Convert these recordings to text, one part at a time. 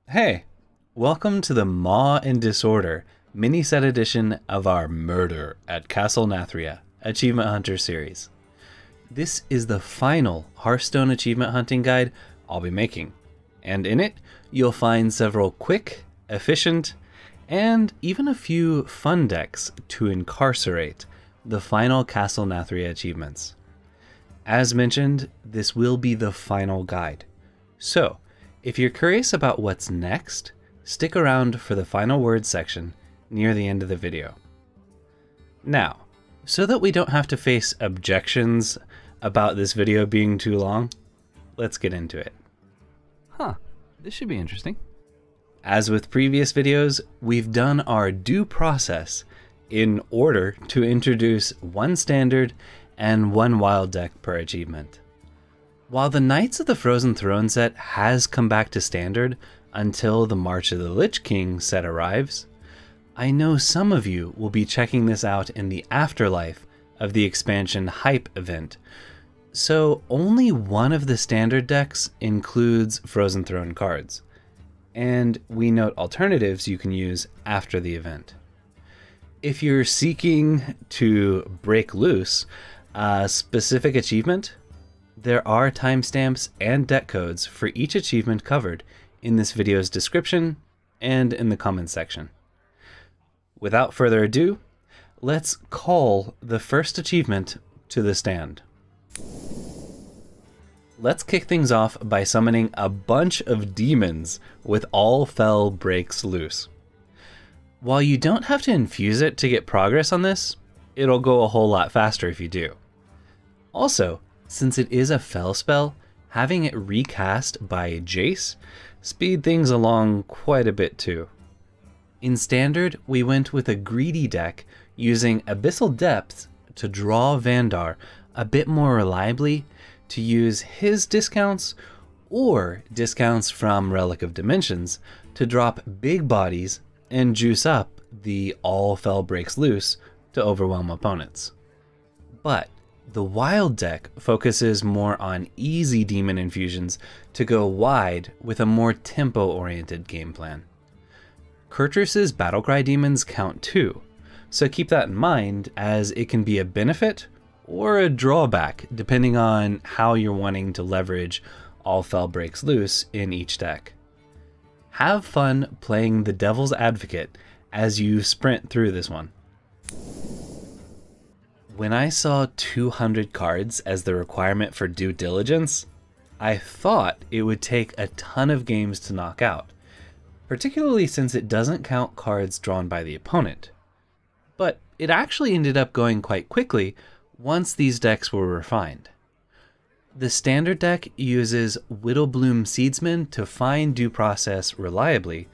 Hey, welcome to the Maw and Disorder mini-set edition of our Murder at Castle Nathria Achievement Hunter series. This is the final Hearthstone achievement hunting guide I'll be making, and in it you'll find several quick, efficient, and even a few fun decks to incarcerate the final Castle Nathria achievements. As mentioned, this will be the final guide, so if you're curious about what's next, stick around for the final words section near the end of the video. Now, so that we don't have to face objections about this video being too long, let's get into it. This should be interesting. As with previous videos, we've done our due process in order to introduce one standard and one wild deck per achievement. While the Knights of the Frozen Throne set has come back to standard until the March of the Lich King set arrives, I know some of you will be checking this out in the afterlife of the expansion hype event, so only one of the standard decks includes Frozen Throne cards, and we note alternatives you can use after the event. If you're seeking to break loose a specific achievement, there are timestamps and deck codes for each achievement covered in this video's description and in the comments section. Without further ado, let's call the first achievement to the stand. Let's kick things off by summoning a bunch of demons with All Fel Breaks Loose. While you don't have to infuse it to get progress on this, it'll go a whole lot faster if you do. Also, since it is a Fel spell, having it recast by Jace speed things along quite a bit too. In Standard, we went with a greedy deck using Abyssal Depths to draw Vandar a bit more reliably to use his discounts or discounts from Relic of Dimensions to drop big bodies and juice up the All Fel Breaks Loose to overwhelm opponents. But the wild deck focuses more on easy demon infusions to go wide with a more tempo-oriented game plan. Kurtrus's Battlecry demons count too, so keep that in mind as it can be a benefit or a drawback depending on how you're wanting to leverage All Fel Breaks Loose in each deck. Have fun playing the devil's advocate as you sprint through this one. When I saw 200 cards as the requirement for due diligence, I thought it would take a ton of games to knock out, particularly since it doesn't count cards drawn by the opponent. But it actually ended up going quite quickly once these decks were refined. The standard deck uses Widowbloom Seedsman to find due process reliably,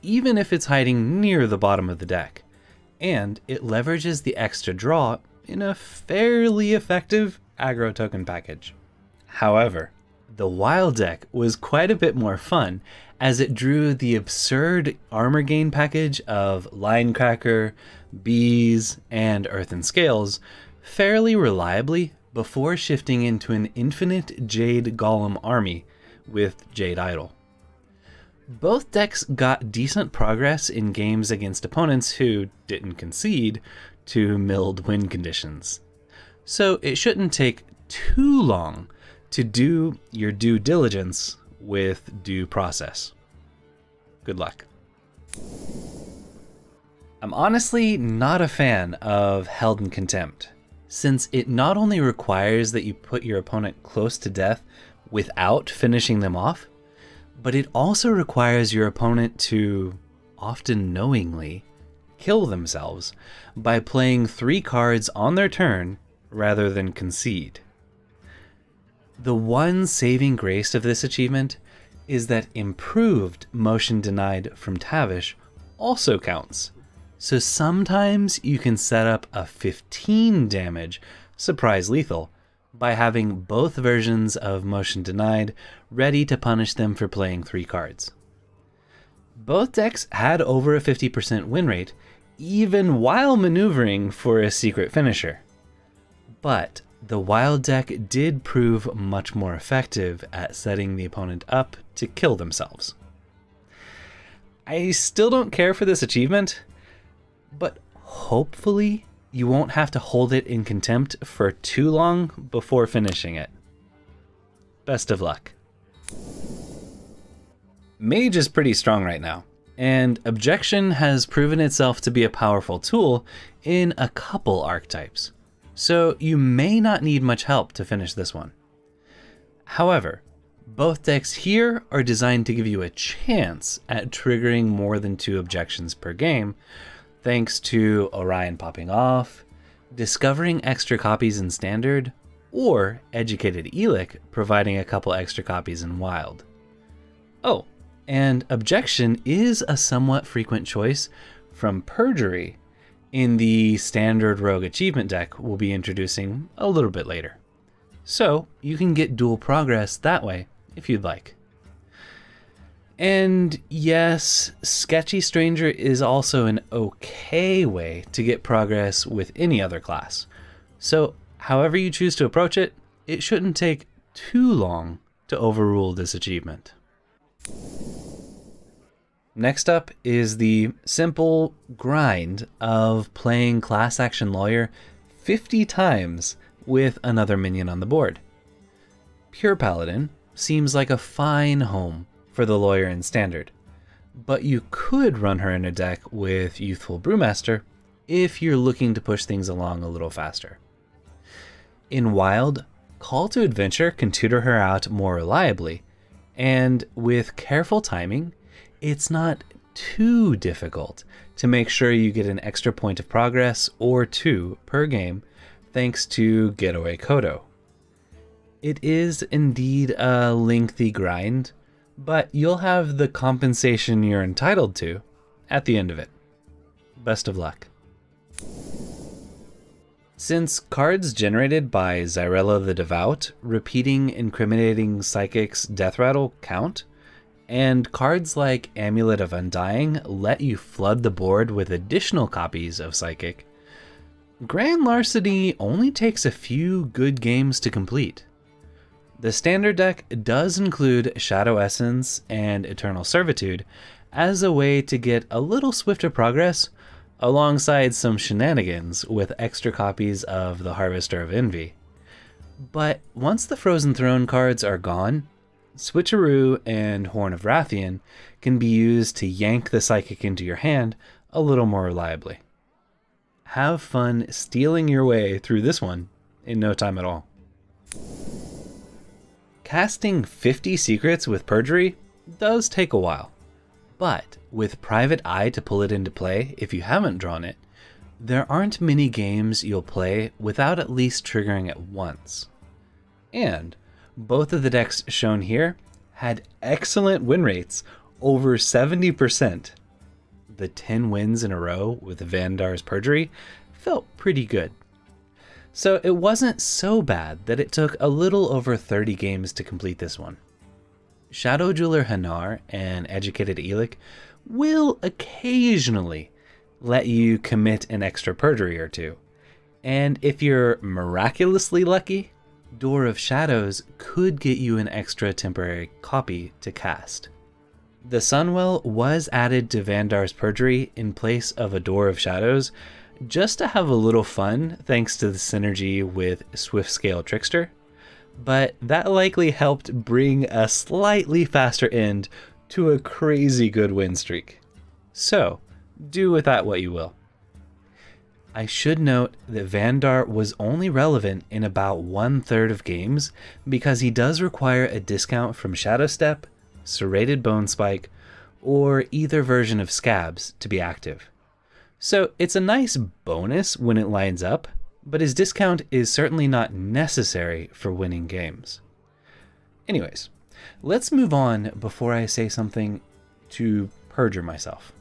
even if it's hiding near the bottom of the deck, and it leverages the extra draw in a fairly effective aggro token package. However, the wild deck was quite a bit more fun as it drew the absurd armor gain package of Linecracker, Bees, and Earthen Scales fairly reliably before shifting into an infinite Jade Golem army with Jade Idol. Both decks got decent progress in games against opponents who didn't concede to milled win conditions, so it shouldn't take too long to do your due diligence with due process. Good luck. I'm honestly not a fan of Held in Contempt, since it not only requires that you put your opponent close to death without finishing them off, but it also requires your opponent to, often knowingly, kill themselves by playing 3 cards on their turn rather than concede. The one saving grace of this achievement is that improved motion denied from Tavish also counts, so sometimes you can set up a 15 damage surprise lethal by having both versions of motion denied ready to punish them for playing 3 cards. Both decks had over a 50% win rate even while maneuvering for a secret finisher, but the wild deck did prove much more effective at setting the opponent up to kill themselves. I still don't care for this achievement, but hopefully you won't have to hold it in contempt for too long before finishing it. Best of luck. Mage is pretty strong right now, and Objection has proven itself to be a powerful tool in a couple archetypes, so you may not need much help to finish this one. However, both decks here are designed to give you a chance at triggering more than 2 objections per game, thanks to Orion popping off, discovering extra copies in Standard, or Educated Elic providing a couple extra copies in Wild. Oh, and Objection is a somewhat frequent choice from Perjury in the Standard Rogue achievement deck we'll be introducing a little bit later. So you can get dual progress that way if you'd like. And yes, Sketchy Stranger is also an okay way to get progress with any other class. So however you choose to approach it, it shouldn't take too long to overrule this achievement. Next up is the simple grind of playing Class Action Lawyer 50 times with another minion on the board. Pure Paladin seems like a fine home for the Lawyer in Standard, but you could run her in a deck with Youthful Brewmaster if you're looking to push things along a little faster. In Wild, Call to Adventure can tutor her out more reliably, and with careful timing, it's not too difficult to make sure you get an extra point of progress or 2 per game thanks to Getaway Kodo. It is indeed a lengthy grind, but you'll have the compensation you're entitled to at the end of it. Best of luck. Since cards generated by Zyrella the Devout repeating Incriminating Psychic's Death Rattle count, and cards like Amulet of Undying let you flood the board with additional copies of Psychic, Grand Larceny only takes a few good games to complete. The standard deck does include Shadow Essence and Eternal Servitude as a way to get a little swifter progress, alongside some shenanigans with extra copies of the Harvester of Envy. But once the Frozen Throne cards are gone, Switcheroo and Horn of Rathian can be used to yank the Psychic into your hand a little more reliably. Have fun stealing your way through this one in no time at all. Casting 50 secrets with Perjury does take a while, but with Private Eye to pull it into play if you haven't drawn it, there aren't many games you'll play without at least triggering it once. And both of the decks shown here had excellent win rates, over 70%. The 10 wins in a row with Vandar's Perjury felt pretty good. So it wasn't so bad that it took a little over 30 games to complete this one. Shadow Jeweler Hanar and Educated Elic will occasionally let you commit an extra Perjury or two. And if you're miraculously lucky, Door of Shadows could get you an extra temporary copy to cast. The Sunwell was added to Vandar's Perjury in place of a Door of Shadows, just to have a little fun thanks to the synergy with Swiftscale Trickster, but that likely helped bring a slightly faster end to a crazy good win streak. So, do with that what you will. I should note that Vandar was only relevant in about 1/3 of games because he does require a discount from Shadow Step, Serrated Bone Spike, or either version of Scabs to be active. So it's a nice bonus when it lines up, but his discount is certainly not necessary for winning games. Anyways, let's move on before I say something to perjure myself.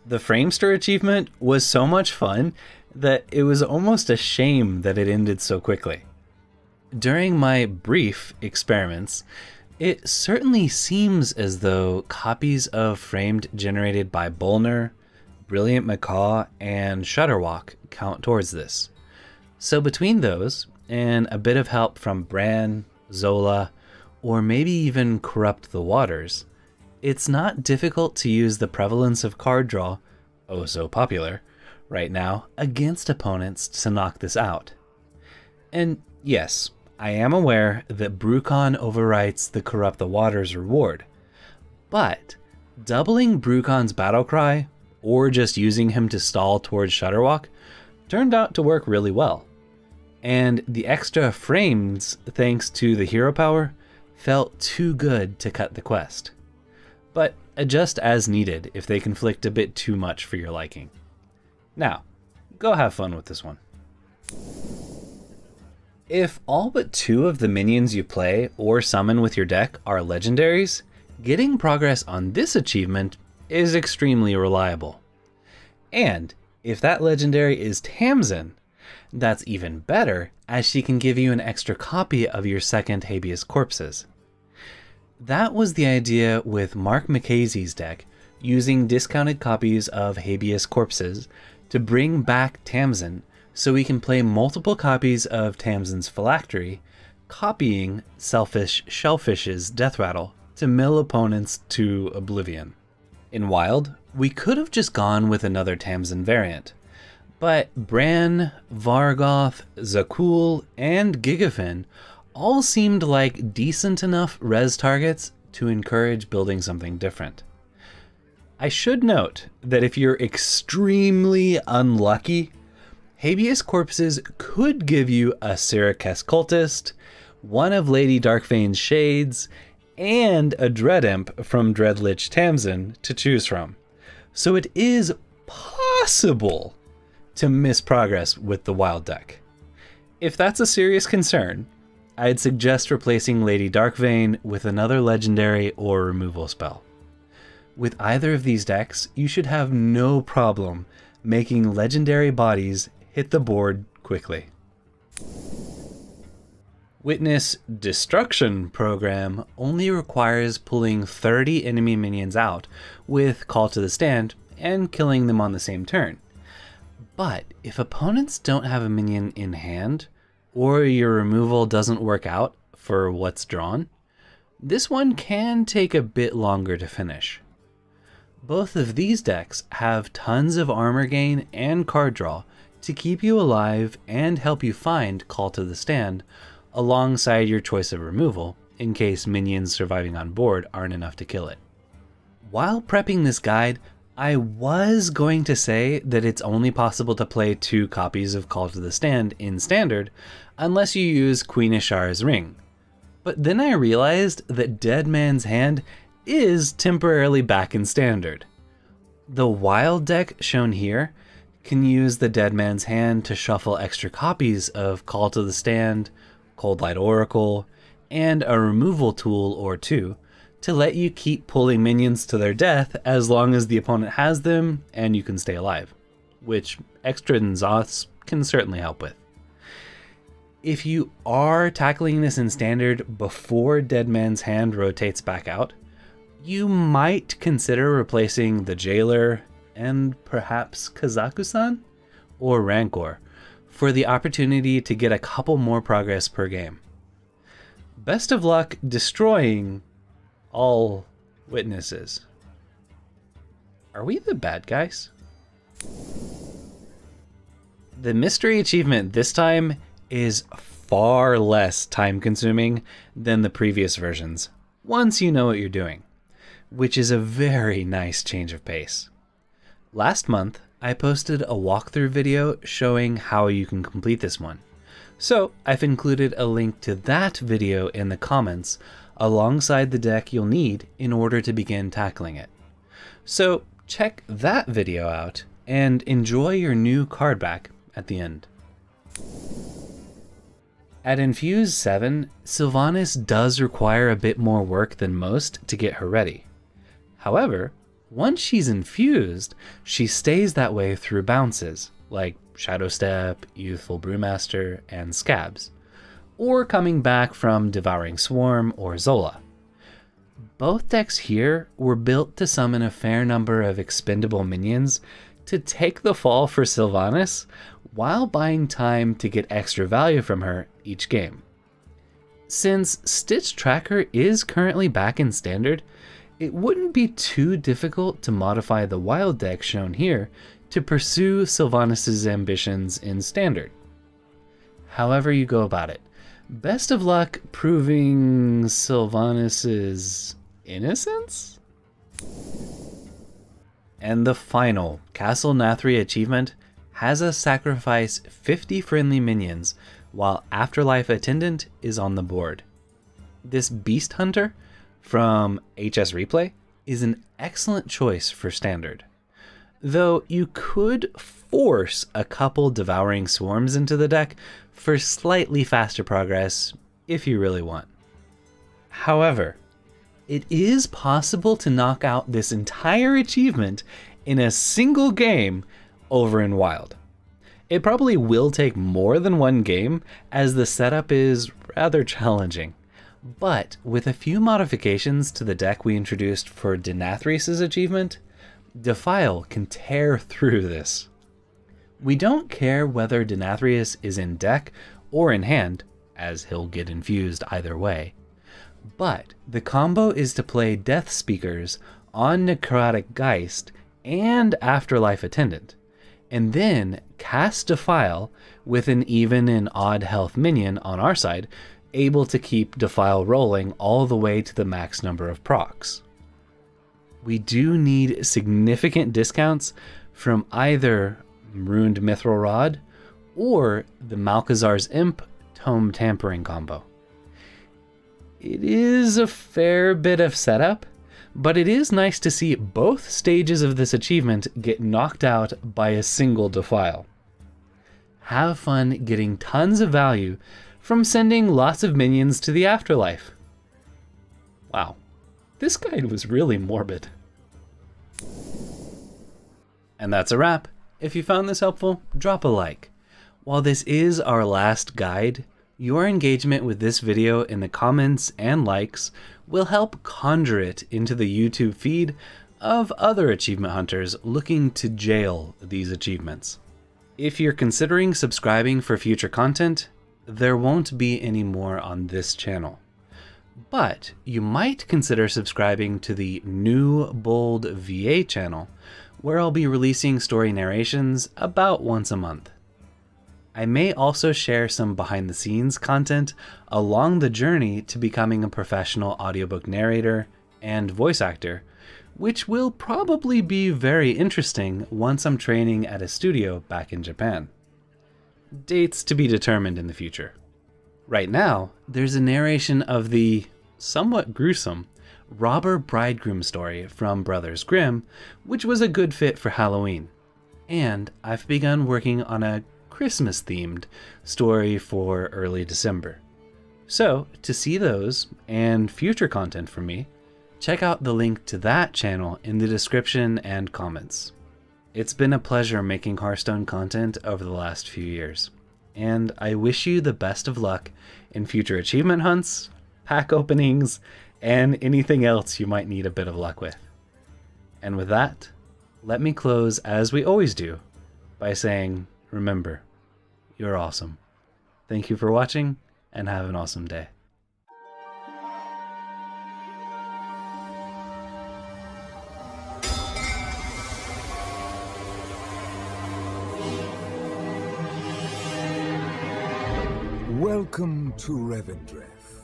The Framester achievement was so much fun that it was almost a shame that it ended so quickly. During my brief experiments, it certainly seems as though copies of Framed generated by Bolner, Brilliant Macaw, and Shutterwalk count towards this. So between those, and a bit of help from Bran, Zola, or maybe even Corrupt the Waters, it's not difficult to use the prevalence of card draw, oh so popular, right now, against opponents to knock this out. And yes, I am aware that Brucon overwrites the Corrupt the Waters reward, but doubling Brucon's battlecry, or just using him to stall towards Shudderwalk, turned out to work really well. And the extra frames, thanks to the hero power, felt too good to cut the quest. But adjust as needed if they conflict a bit too much for your liking. Now, go have fun with this one. If all but 2 of the minions you play or summon with your deck are legendaries, getting progress on this achievement is extremely reliable. And if that legendary is Tamsin, that's even better, as she can give you an extra copy of your second Habeas Corpses. That was the idea with Mark McKay's deck, using discounted copies of Habeas Corpses to bring back Tamsin, so we can play multiple copies of Tamsin's Phylactery, copying Selfish Shellfish's Death Rattle to mill opponents to oblivion. In Wild, we could have just gone with another Tamsin variant, but Bran, Vargoth, Zakul, and Gigafin all seemed like decent enough res targets to encourage building something different. I should note that if you're extremely unlucky, Habeas Corpses could give you a Syracuse Cultist, one of Lady Darkvane's Shades, and a Dread Imp from Dreadlich Tamsin to choose from. So it is possible to miss progress with the Wild deck. If that's a serious concern, I'd suggest replacing Lady Darkvane with another legendary or removal spell. With either of these decks, you should have no problem making legendary bodies hit the board quickly. Witness Destruction program only requires pulling 30 enemy minions out with Call to the Stand and killing them on the same turn. But if opponents don't have a minion in hand, or your removal doesn't work out for what's drawn, this one can take a bit longer to finish. Both of these decks have tons of armor gain and card draw to keep you alive and help you find Call to the Stand alongside your choice of removal in case minions surviving on board aren't enough to kill it. While prepping this guide, I was going to say that it's only possible to play 2 copies of Call to the Stand in Standard unless you use Queen Ashar's Ring. But then I realized that Dead Man's Hand is temporarily back in Standard. The Wild deck shown here can use the Dead Man's Hand to shuffle extra copies of Call to the Stand, Cold Light Oracle, and a removal tool or 2 to let you keep pulling minions to their death as long as the opponent has them and you can stay alive, which extra Nzoths can certainly help with. If you are tackling this in Standard before Dead Man's Hand rotates back out, you might consider replacing the Jailer and perhaps Kazaku-san or Rancor for the opportunity to get a couple more progress per game. Best of luck destroying all witnesses. Are we the bad guys? The mystery achievement this time is far less time consuming than the previous versions, once you know what you're doing, which is a very nice change of pace. Last month, I posted a walkthrough video showing how you can complete this one, so I've included a link to that video in the comments alongside the deck you'll need in order to begin tackling it. So check that video out and enjoy your new card back at the end. At Infuse 7, Sylvanas does require a bit more work than most to get her ready. However, once she's infused, she stays that way through bounces, like Shadow Step, Youthful Brewmaster, and Scabs, or coming back from Devouring Swarm or Zola. Both decks here were built to summon a fair number of expendable minions to take the fall for Sylvanas while buying time to get extra value from her each game. Since Stitch Tracker is currently back in Standard, it wouldn't be too difficult to modify the wild deck shown here to pursue Sylvanas' ambitions in Standard. However you go about it, best of luck proving Sylvanas' innocence? And the final Castle Nathria achievement has us sacrifice 50 friendly minions while Afterlife Attendant is on the board. This Beast Hunter from HS Replay is an excellent choice for Standard, though you could force a couple Devouring Swarms into the deck for slightly faster progress if you really want. However, it is possible to knock out this entire achievement in a single game over in Wild. It probably will take more than one game, as the setup is rather challenging. But with a few modifications to the deck we introduced for Denathrius' achievement, Defile can tear through this. We don't care whether Denathrius is in deck or in hand, as he'll get infused either way. But the combo is to play Death Speakers on Necrotic Geist and Afterlife Attendant, and then cast Defile with an even and odd health minion on our side, able to keep Defile rolling all the way to the max number of procs. We do need significant discounts from either Ruined Mithril Rod or the Malchezaar's Imp Tome Tampering combo. It is a fair bit of setup, but it is nice to see both stages of this achievement get knocked out by a single Defile. Have fun getting tons of value from sending lots of minions to the afterlife. Wow, this guide was really morbid. And that's a wrap. If you found this helpful, drop a like. While this is our last guide, your engagement with this video in the comments and likes will help conjure it into the YouTube feed of other achievement hunters looking to jail these achievements. If you're considering subscribing for future content, there won't be any more on this channel. But you might consider subscribing to the New Bold VA channel, where I'll be releasing story narrations about once a month. I may also share some behind the scenes content along the journey to becoming a professional audiobook narrator and voice actor, which will probably be very interesting once I'm training at a studio back in Japan. Dates to be determined in the future. Right now, there's a narration of the somewhat gruesome robber bridegroom story from Brothers Grimm, which was a good fit for Halloween. And I've begun working on a Christmas-themed story for early December. So, to see those and future content from me, check out the link to that channel in the description and comments. It's been a pleasure making Hearthstone content over the last few years, and I wish you the best of luck in future achievement hunts, pack openings, and anything else you might need a bit of luck with. And with that, let me close as we always do by saying, remember, you're awesome. Thank you for watching, and have an awesome day. Welcome to Revendreth.